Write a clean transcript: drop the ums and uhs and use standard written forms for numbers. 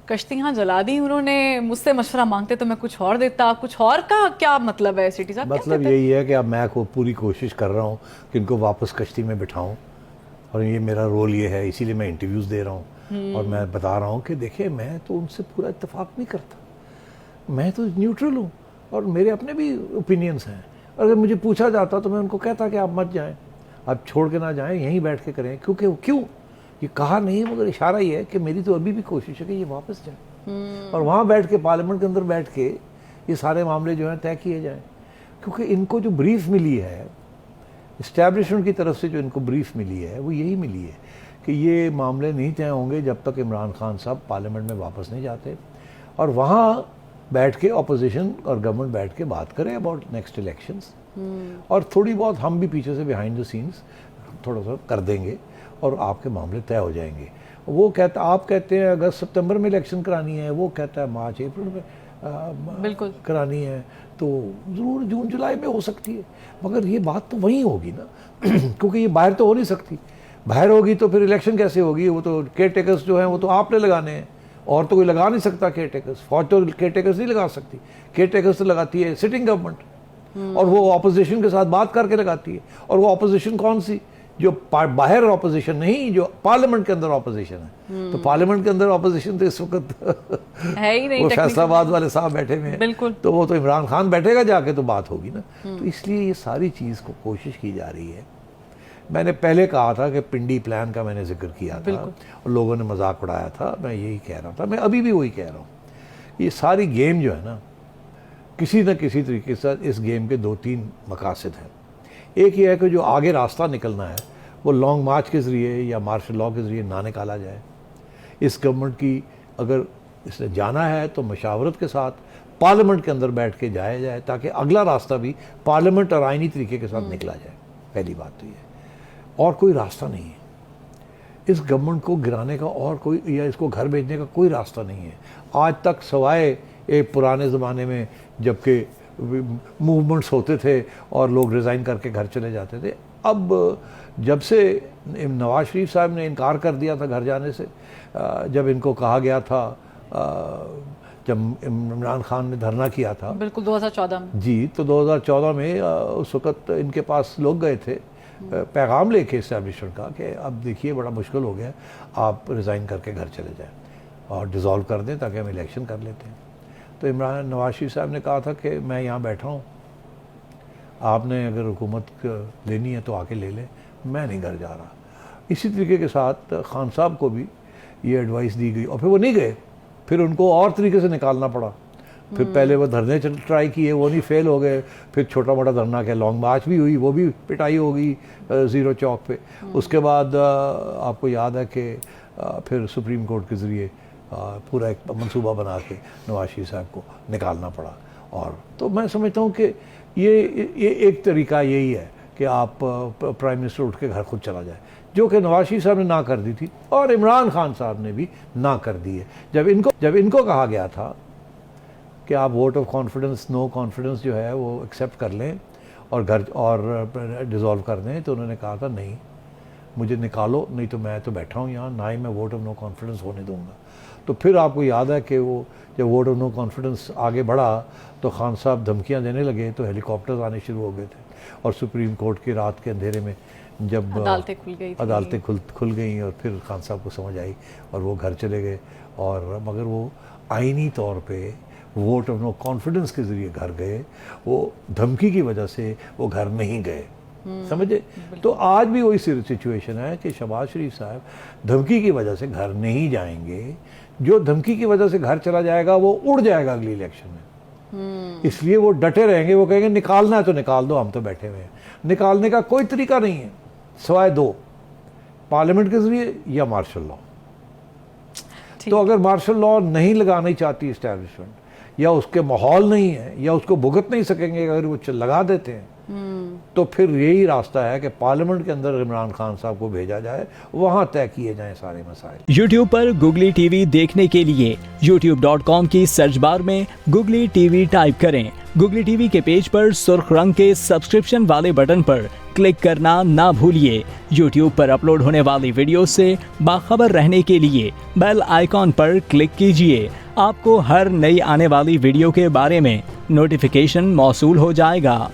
कश्तियां जला दी उन्होंने, मुझसे मशवरा मांगते तो मैं कुछ और देता, कुछ और का क्या मतलब है सिटी साहब? मतलब यही है कि अब मैं पूरी कोशिश कर रहा हूँ कि इनको वापस कश्ती में बिठाऊं, और ये मेरा रोल ये है, इसीलिए मैं इंटरव्यूज़ दे रहा हूँ और मैं बता रहा हूँ कि देखिए मैं तो उनसे पूरा इत्तेफाक नहीं करता, मैं तो न्यूट्रल हूँ और मेरे अपने भी ओपिनियंस हैं। अगर मुझे पूछा जाता तो मैं उनको कहता कि आप मत जाएं, आप छोड़ के ना जाएं, यहीं बैठ के करें। क्योंकि क्यों ये कहा नहीं, मगर इशारा ये है कि मेरी तो अभी भी कोशिश है कि ये वापस जाए और वहाँ बैठ के, पार्लियामेंट के अंदर बैठ के ये सारे मामले जो हैं तय किए जाएं। क्योंकि इनको जो ब्रीफ मिली है इस्टेब्लिशमेंट की तरफ से, जो इनको ब्रीफ मिली है वो यही मिली है कि ये मामले नहीं तय होंगे जब तक इमरान खान साहब पार्लियामेंट में वापस नहीं जाते और वहाँ बैठ के अपोजिशन और गवर्नमेंट बैठ के बात करें अबाउट नेक्स्ट इलेक्शंस। और थोड़ी बहुत हम भी पीछे से बिहाइंड द सीन्स थोड़ा सा कर देंगे और आपके मामले तय हो जाएंगे। वो कहता, आप कहते हैं अगस्त सितंबर में इलेक्शन करानी है, वो कहता है मार्च अप्रैल में बिल्कुल करानी है, तो ज़रूर जून जुलाई में हो सकती है। मगर ये बात तो वहीं होगी ना क्योंकि ये बाहर तो हो नहीं सकती। बाहर होगी तो फिर इलेक्शन कैसे होगी? वो तो केयर टेकर्स जो हैं वो तो आपने लगाने हैं, और तो कोई लगा नहीं सकता केयर टेकर्स। फौज तो केयर टेकर्स नहीं लगा सकती, केयर टेकर्स तो लगाती है सिटिंग गवर्नमेंट, और वो ऑपोजिशन के साथ बात करके लगाती है। और वो ऑपोजिशन कौन सी? जो बाहर ऑपोजिशन नहीं, जो पार्लियामेंट के अंदर ऑपोजिशन है। तो पार्लियामेंट के अंदर ऑपोजिशन तो इस वक्त है ही नहीं, वो फैसलाबाद वाले साहब बैठे हुए हैं, बिल्कुल। तो वो तो इमरान खान बैठेगा जाके तो बात होगी ना। तो इसलिए ये सारी चीज़ को कोशिश की जा रही है। मैंने पहले कहा था कि पिंडी प्लान का मैंने जिक्र किया था और लोगों ने मजाक उड़ाया था, मैं यही कह रहा था, मैं अभी भी वही कह रहा हूँ। ये सारी गेम जो है ना, किसी न किसी तरीके से इस गेम के 2-3 मकासद हैं। एक ये है कि जो आगे रास्ता निकलना है वो लॉन्ग मार्च के ज़रिए या मार्शल लॉ के ज़रिए ना निकाला जाए। इस गवर्नमेंट की अगर इसने जाना है तो मशावरत के साथ पार्लियामेंट के अंदर बैठ के जाया जाए, ताकि अगला रास्ता भी पार्लियामेंट और आइनी तरीके के साथ निकला जाए। पहली बात तो ये, और कोई रास्ता नहीं है इस गवर्नमेंट को गिराने का, और कोई, या इसको घर भेजने का कोई रास्ता नहीं है आज तक, सवाए एक पुराने ज़माने में जबकि मूवमेंट्स होते थे और लोग रिज़ाइन करके घर चले जाते थे। अब जब से नवाज शरीफ साहब ने इनकार कर दिया था घर जाने से, जब इनको कहा गया था, जब इमरान खान ने धरना किया था, बिल्कुल 2014 में जी, तो 2014 में उस वक़्त इनके पास लोग गए थे पैगाम लेके इस्टेब्लिशमेंट का कि अब देखिए बड़ा मुश्किल हो गया, आप रिज़ाइन करके घर चले जाएं और डिज़ोल्व कर दें ताकि हम इलेक्शन कर लेते हैं। तो नवाज शरीफ साहब ने कहा था कि मैं यहाँ बैठा हूँ, आपने अगर हुकूमत लेनी है तो आके ले लें, मैं नहीं घर जा रहा। इसी तरीके के साथ खान साहब को भी ये एडवाइस दी गई और फिर वो नहीं गए, फिर उनको और तरीके से निकालना पड़ा। फिर पहले वो धरने ट्राई किए, वो नहीं, फेल हो गए। फिर छोटा मोटा धरना क्या, लॉन्ग मार्च भी हुई, वो भी पिटाई हो गई ज़ीरो चौक पे। उसके बाद आपको याद है कि फिर सुप्रीम कोर्ट के ज़रिए पूरा एक मंसूबा बना के नवाज शरीफ साहब को निकालना पड़ा। और तो मैं समझता हूँ कि ये एक तरीका यही है कि आप प्राइम मिनिस्टर उठ के घर खुद चला जाए, जो कि नवाज शरीफ साहब ने ना कर दी थी और इमरान खान साहब ने भी ना कर दी है। जब इनको कहा गया था कि आप vote of confidence, no confidence जो है वो एक्सेप्ट कर लें और घर और डिज़ोल्व कर दें, तो उन्होंने कहा था नहीं, मुझे निकालो, नहीं तो मैं तो बैठा हूँ यहाँ, ना ही मैं वोट ऑफ नो कॉन्फिडेंस होने दूंगा। तो फिर आपको याद है कि वो जब वोट ऑफ नो कॉन्फिडेंस आगे बढ़ा तो खान साहब धमकियाँ देने लगे, तो हेलीकॉप्टर्स आने शुरू हो गए थे। और सुप्रीम कोर्ट की रात के अंधेरे में जब अदालतें खुल गई और फिर खान साहब को समझ आई और वो घर चले गए। और मगर वो आइनी तौर पे वोट ऑफ नो कॉन्फिडेंस के ज़रिए घर गए, वो धमकी की वजह से वो घर नहीं गए, समझे। तो आज भी वही सिचुएशन है कि शहबाज शरीफ साहब धमकी की वजह से घर नहीं जाएंगे। जो धमकी की वजह से घर चला जाएगा वो उड़ जाएगा अगली इलेक्शन में। इसलिए वो डटे रहेंगे, वो कहेंगे निकालना है तो निकाल दो, हम तो बैठे हुए हैं। निकालने का कोई तरीका नहीं है सिवाय 2, पार्लियामेंट के जरिए या मार्शल लॉ। तो अगर मार्शल लॉ नहीं लगाना चाहती इस्टेब्लिशमेंट, या उसके माहौल नहीं है, या उसको भुगत नहीं सकेंगे, अगर वो लगा देते हैं तो फिर यही रास्ता है कि पार्लियामेंट के अंदर इमरान खान साहब को भेजा जाए, वहां तय किए जाएं सारे मसाइल। YouTube पर Google TV देखने के लिए youtube.com की सर्च बार में Google TV टाइप करें। Google TV के पेज पर सुर्ख रंग के सब्सक्रिप्शन वाले बटन पर क्लिक करना ना भूलिए। YouTube पर अपलोड होने वाली वीडियो से बाखबर रहने के लिए बेल आइकॉन पर क्लिक कीजिए। आपको हर नई आने वाली वीडियो के बारे में नोटिफिकेशन मौसूल हो जाएगा।